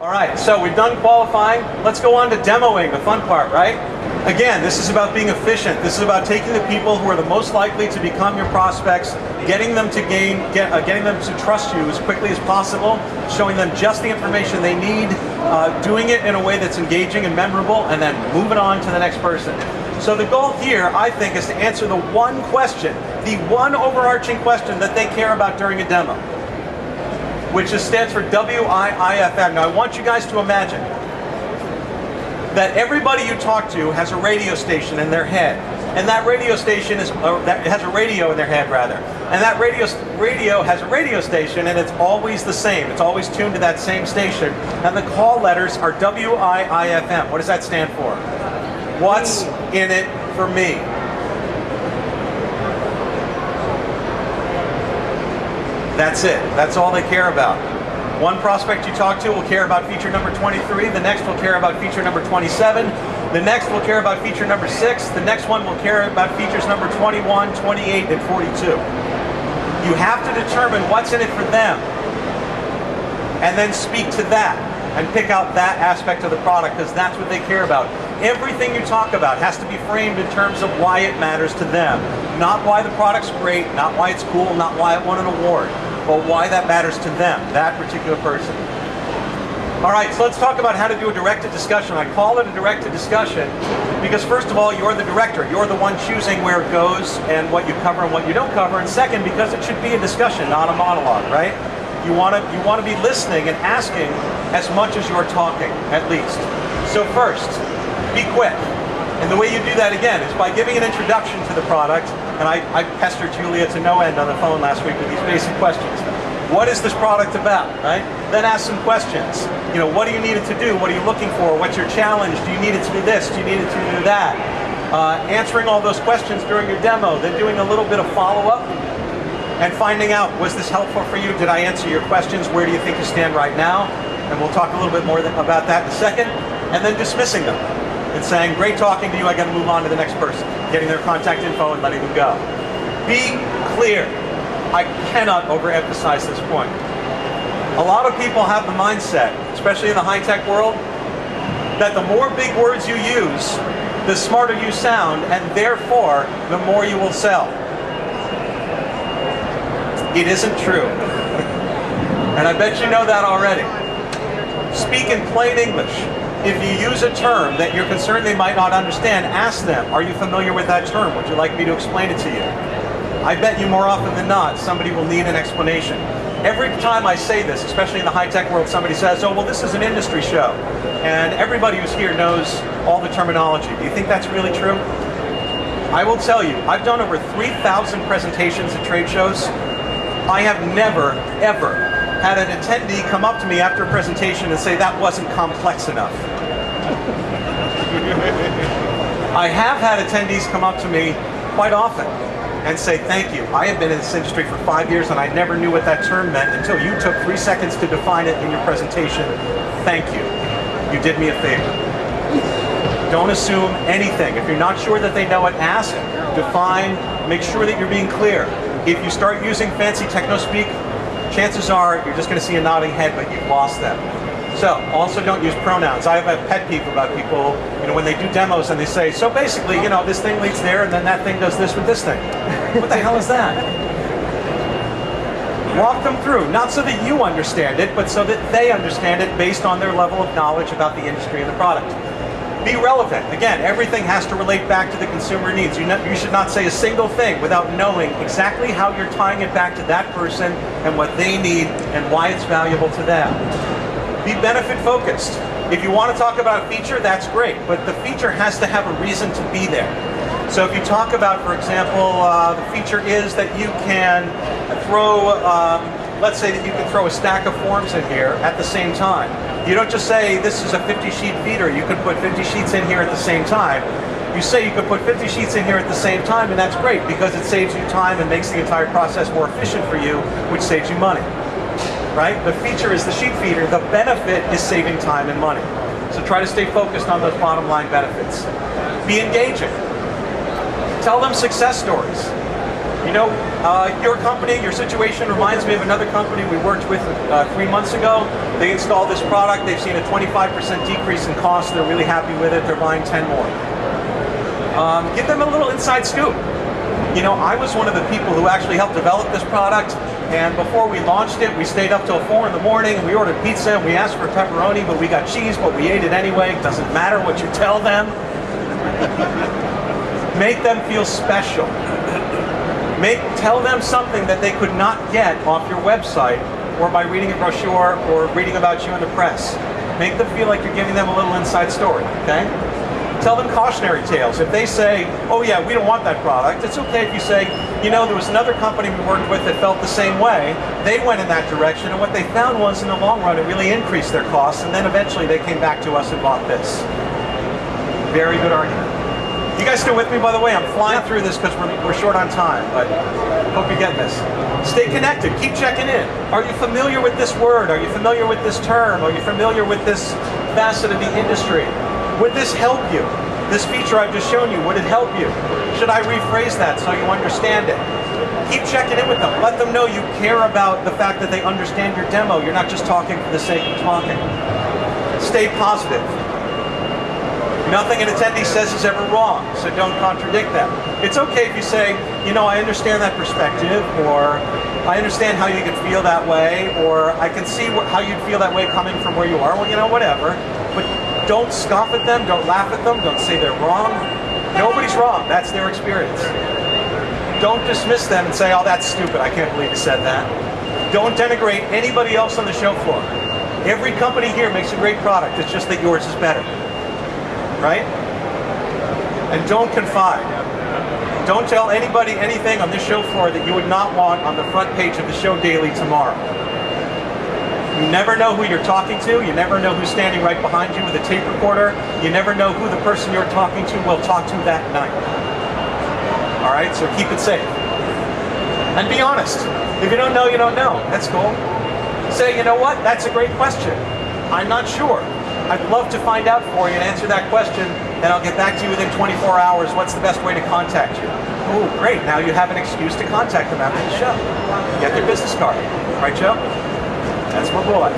All right, so we've done qualifying. Let's go on to demoing, the fun part, right? Again, this is about being efficient. This is about taking the people who are the most likely to become your prospects, getting them to getting them to trust you as quickly as possible, showing them just the information they need, doing it in a way that's engaging and memorable, and then moving on to the next person. So the goal here, I think, is to answer the one question, the one overarching question that they care about during a demo, which stands for WIIFM. Now I want you guys to imagine that everybody you talk to has a radio station in their head, and that radio station has a radio in their head rather, and that radio has a radio station, and it's always the same. It's always tuned to that same station, and the call letters are WIIFM. What does that stand for? What's in it for me? That's it. That's all they care about. One prospect you talk to will care about feature number 23, the next will care about feature number 27, the next will care about feature number 6, the next one will care about features number 21, 28, and 42. You have to determine what's in it for them, and then speak to that, and pick out that aspect of the product, because that's what they care about. Everything you talk about has to be framed in terms of why it matters to them. Not why the product's great, not why it's cool, not why it won an award, but why that matters to them, that particular person. All right, so let's talk about how to do a directed discussion. I call it a directed discussion because first of all, you're the director. You're the one choosing where it goes and what you cover and what you don't cover. And second, because it should be a discussion, not a monologue, right? You want to be listening and asking as much as you're talking, at least. So first, be quick. And the way you do that, again, is by giving an introduction to the product. And I pestered Julia to no end on the phone last week with these basic questions. What is this product about, right? Then ask some questions. You know, what do you need it to do? What are you looking for? What's your challenge? Do you need it to do this? Do you need it to do that? Answering all those questions during your demo, then doing a little bit of follow-up and finding out, was this helpful for you? Did I answer your questions? Where do you think you stand right now? And we'll talk a little bit more about that in a second. And then dismissing them and saying, great talking to you, I got to move on to the next person. Getting their contact info and letting them go. Be clear. I cannot overemphasize this point. A lot of people have the mindset, especially in the high-tech world, that the more big words you use, the smarter you sound, and therefore, the more you will sell. It isn't true. And I bet you know that already. Speak in plain English. If you use a term that you're concerned they might not understand, ask them, are you familiar with that term? Would you like me to explain it to you? I bet you more often than not, somebody will need an explanation. Every time I say this, especially in the high-tech world, somebody says, oh, well, this is an industry show, and everybody who's here knows all the terminology. Do you think that's really true? I will tell you, I've done over 3,000 presentations at trade shows. I have never, ever had an attendee come up to me after a presentation and say that wasn't complex enough. I have had attendees come up to me quite often and say, thank you. I have been in this industry for 5 years and I never knew what that term meant until you took 3 seconds to define it in your presentation. Thank you. You did me a favor. Don't assume anything. If you're not sure that they know it, ask, define, make sure that you're being clear. If you start using fancy techno-speak, chances are you're just going to see a nodding head, but you've lost them. So, also don't use pronouns. I have a pet peeve about people, you know, when they do demos and they say, so basically, you know, this thing leads there and then that thing does this with this thing. What the hell is that? Walk them through, not so that you understand it, but so that they understand it based on their level of knowledge about the industry and the product. Be relevant. Again, everything has to relate back to the consumer needs. You should not say a single thing without knowing exactly how you're tying it back to that person and what they need and why it's valuable to them. Be benefit focused. If you want to talk about a feature, that's great, but the feature has to have a reason to be there. So if you talk about, for example, the feature is that you can throw, let's say that you can throw a stack of forms in here at the same time. You don't just say, this is a 50-sheet feeder, you could put 50 sheets in here at the same time. You say you could put 50 sheets in here at the same time, and that's great because it saves you time and makes the entire process more efficient for you, which saves you money. Right? The feature is the sheet feeder, the benefit is saving time and money. So try to stay focused on those bottom line benefits. Be engaging. Tell them success stories. You know, your company, your situation reminds me of another company we worked with 3 months ago. They installed this product. They've seen a 25% decrease in cost. They're really happy with it. They're buying 10 more. Give them a little inside scoop. You know, I was one of the people who actually helped develop this product, and before we launched it, we stayed up till 4 in the morning, and we ordered pizza, and we asked for pepperoni, but we got cheese, but we ate it anyway. It doesn't matter what you tell them. Make them feel special. Tell them something that they could not get off your website, or by reading a brochure, or reading about you in the press. Make them feel like you're giving them a little inside story, okay? Tell them cautionary tales. If they say, oh yeah, we don't want that product, it's okay if you say, you know, there was another company we worked with that felt the same way. They went in that direction, and what they found was, in the long run, it really increased their costs, and then eventually they came back to us and bought this. Very good argument. You guys still with me, by the way? I'm flying through this because we're short on time, but hope you get this. Stay connected. Keep checking in. Are you familiar with this word? Are you familiar with this term? Are you familiar with this facet of the industry? Would this help you? This feature I've just shown you, would it help you? Should I rephrase that so you understand it? Keep checking in with them. Let them know you care about the fact that they understand your demo. You're not just talking for the sake of talking. Stay positive. Nothing an attendee says is ever wrong, so don't contradict them. It's okay if you say, you know, I understand that perspective, or I understand how you could feel that way, or I can see how you'd feel that way coming from where you are. Well, you know, whatever. But don't scoff at them, don't laugh at them, don't say they're wrong. Nobody's wrong, that's their experience. Don't dismiss them and say, oh, that's stupid, I can't believe you said that. Don't denigrate anybody else on the show floor. Every company here makes a great product, it's just that yours is better. Right? And don't confide. Don't tell anybody anything on this show floor that you would not want on the front page of the show daily tomorrow. You never know who you're talking to. You never know who's standing right behind you with a tape recorder. You never know who the person you're talking to will talk to that night. All right, so keep it safe. And be honest. If you don't know, you don't know. That's cool. Say, you know what? That's a great question. I'm not sure. I'd love to find out for you and answer that question, and I'll get back to you within 24 hours. What's the best way to contact you? Oh, great. Now you have an excuse to contact them after the show. Get their business card. Right, Joe? That's my boy.